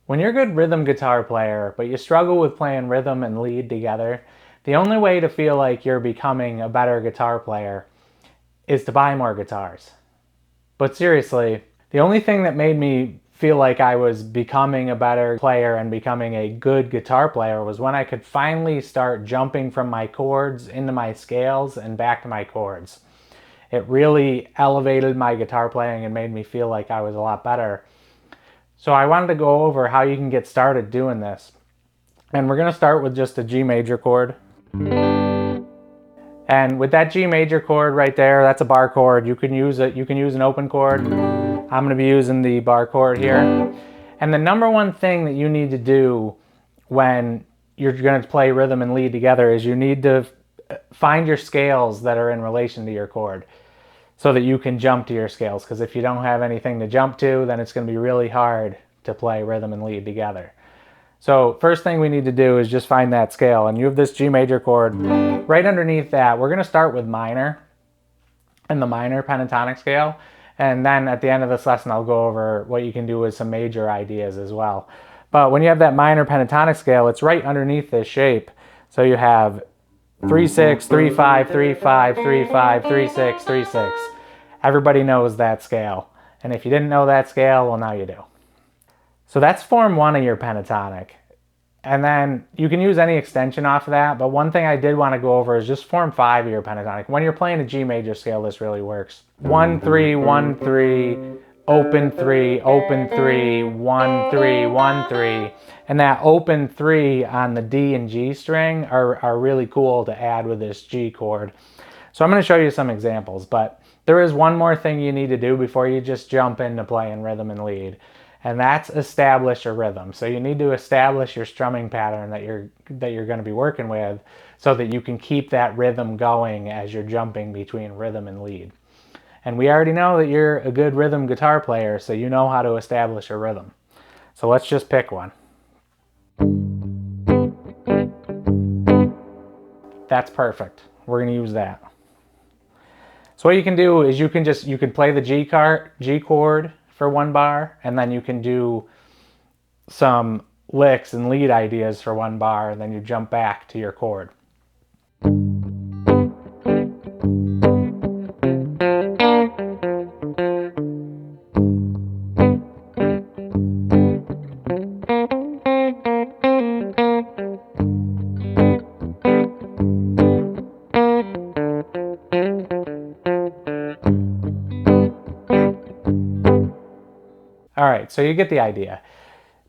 When you're a good rhythm guitar player, but you struggle with playing rhythm and lead together, the only way to feel like you're becoming a better guitar player is to buy more guitars. But seriously, the only thing that made me feel like I was becoming a better player and becoming a good guitar player was when I could finally start jumping from my chords into my scales and back to my chords. It really elevated my guitar playing and made me feel like I was a lot better. So I wanted to go over how you can get started doing this. And we're going to start with just a G major chord. And with that G major chord right there, that's a bar chord. You can use it. You can use an open chord. I'm going to be using the bar chord here. And the number one thing that you need to do when you're going to play rhythm and lead together is you need to find your scales that are in relation to your chord so that you can jump to your scales. Because if you don't have anything to jump to, then it's going to be really hard to play rhythm and lead together. So first thing we need to do is just find that scale. And you have this G major chord. Right underneath that, we're going to start with minor and the minor pentatonic scale. And then at the end of this lesson, I'll go over what you can do with some major ideas as well. But when you have that minor pentatonic scale, it's right underneath this shape. So you have 3-6, 3-5, 3-5, 3-5, 3-6, 3-6. Everybody knows that scale. And if you didn't know that scale, well, now you do. So that's form 1 of your pentatonic. And then you can use any extension off of that, but one thing I did want to go over is just form 5 of your pentatonic. When you're playing a G major scale, this really works. 1, 3, 1, 3, open 3, open 3, 1, 3, 1, 3. And that open 3 on the D and G string are really cool to add with this G chord. So I'm going to show you some examples, but there is one more thing you need to do before you just jump into playing rhythm and lead. And that's establish a rhythm. So you need to establish your strumming pattern that you're going to be working with so that you can keep that rhythm going as you're jumping between rhythm and lead. And we already know that you're a good rhythm guitar player, so you know how to establish a rhythm. So let's just pick one. That's perfect. We're going to use that. So what you can do is you can play the G chord for one bar, and then you can do some licks and lead ideas for one bar, and then you jump back to your chord. All right, so you get the idea.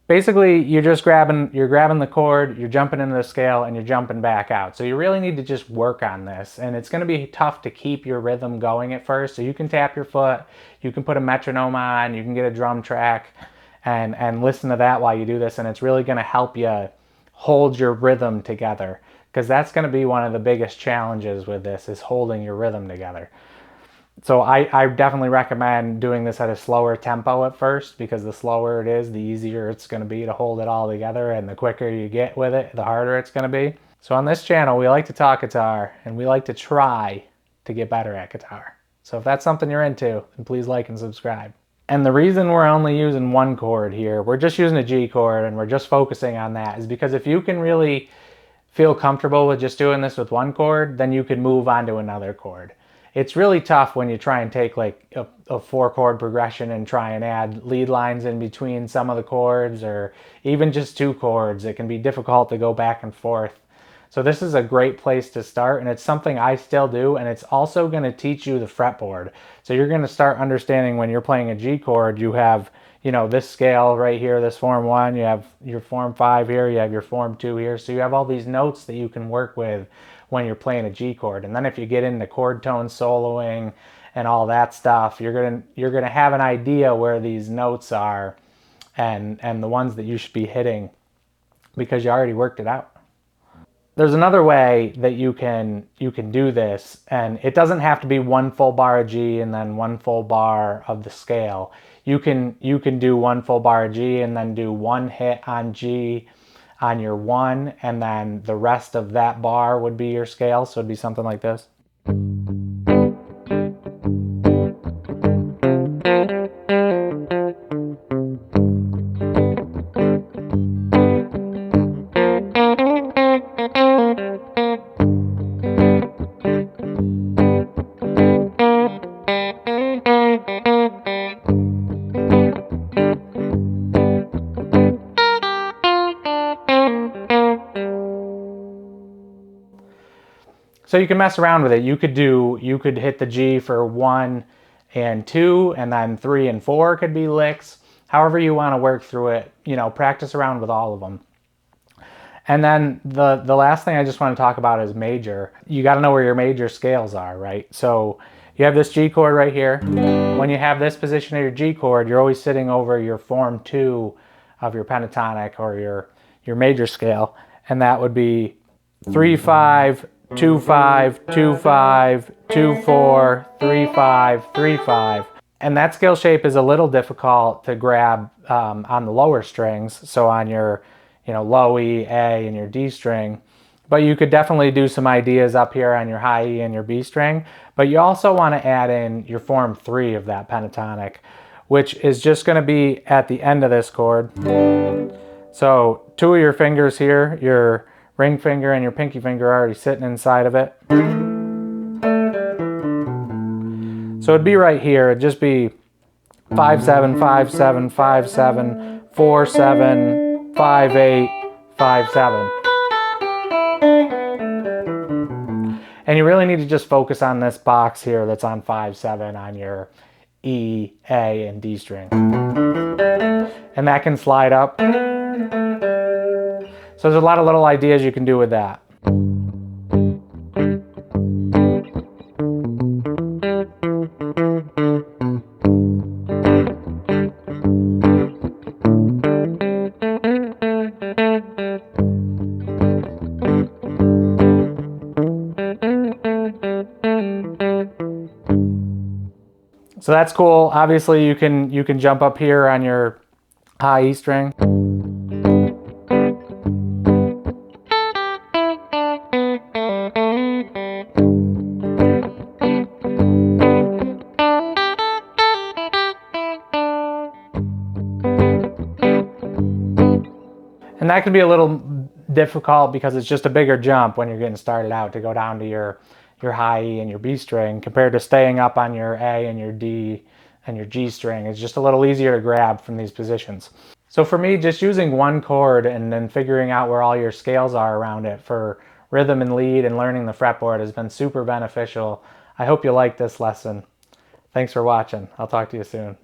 Basically, you're grabbing the chord, you're jumping into the scale, and you're jumping back out. So you really need to just work on this, and it's going to be tough to keep your rhythm going at first. So you can tap your foot, you can put a metronome on, you can get a drum track, and listen to that while you do this, and it's really going to help you hold your rhythm together, because that's going to be one of the biggest challenges with this, is holding your rhythm together. So I definitely recommend doing this at a slower tempo at first, because the slower it is, the easier it's going to be to hold it all together, and the quicker you get with it, the harder it's going to be. So on this channel, we like to talk guitar, and we like to try to get better at guitar. So if that's something you're into, then please like and subscribe. And the reason we're only using one chord here, we're just using a G chord, and we're just focusing on that, is because if you can really feel comfortable with just doing this with one chord, then you can move on to another chord. It's really tough when you try and take like a 4-chord progression and try and add lead lines in between some of the chords, or even just 2 chords. It can be difficult to go back and forth. So this is a great place to start, and it's something I still do, and it's also going to teach you the fretboard. So you're going to start understanding when you're playing a G chord, you have, you know, this scale right here, this form 1, you have your form 5 here, you have your form 2 here. So you have all these notes that you can work with when you're playing a G chord. And then if you get into chord tone soloing and all that stuff, you're gonna have an idea where these notes are and the ones that you should be hitting, because you already worked it out. There's another way that you can do this, and it doesn't have to be one full bar of G and then one full bar of the scale. You can do one full bar of G and then do one hit on G on your 1, and then the rest of that bar would be your scale. So it'd be something like this. So you can mess around with it. You could hit the G for 1 and 2, and then 3 and 4 could be licks. However you want to work through it, you know, practice around with all of them. And then the last thing I just want to talk about is major. You got to know where your major scales are, right? So you have this G chord right here. When you have this position of your G chord, you're always sitting over your form 2 of your pentatonic or your major scale, and that would be 3-5, 2-5, 2-5, 2-4, 3-5, 3-5. And that scale shape is a little difficult to grab on the lower strings, so on your low E, A, and your D string. But you could definitely do some ideas up here on your high E and your B string. But you also want to add in your form 3 of that pentatonic, which is just going to be at the end of this chord. So 2 of your fingers here, your ring finger and your pinky finger are already sitting inside of it. So it'd be right here. It'd just be 5-7, 5-7, 5-7, 4-7, 5-8, 5-7. And you really need to just focus on this box here that's on 5-7 on your E, A, and D string. And that can slide up. So there's a lot of little ideas you can do with that. So that's cool. Obviously you can jump up here on your high E string. And that can be a little difficult because it's just a bigger jump when you're getting started out to go down to your high E and your B string compared to staying up on your A and your D and your G string. It's just a little easier to grab from these positions. So for me, just using one chord and then figuring out where all your scales are around it for rhythm and lead and learning the fretboard has been super beneficial. I hope you like this lesson. Thanks for watching. I'll talk to you soon.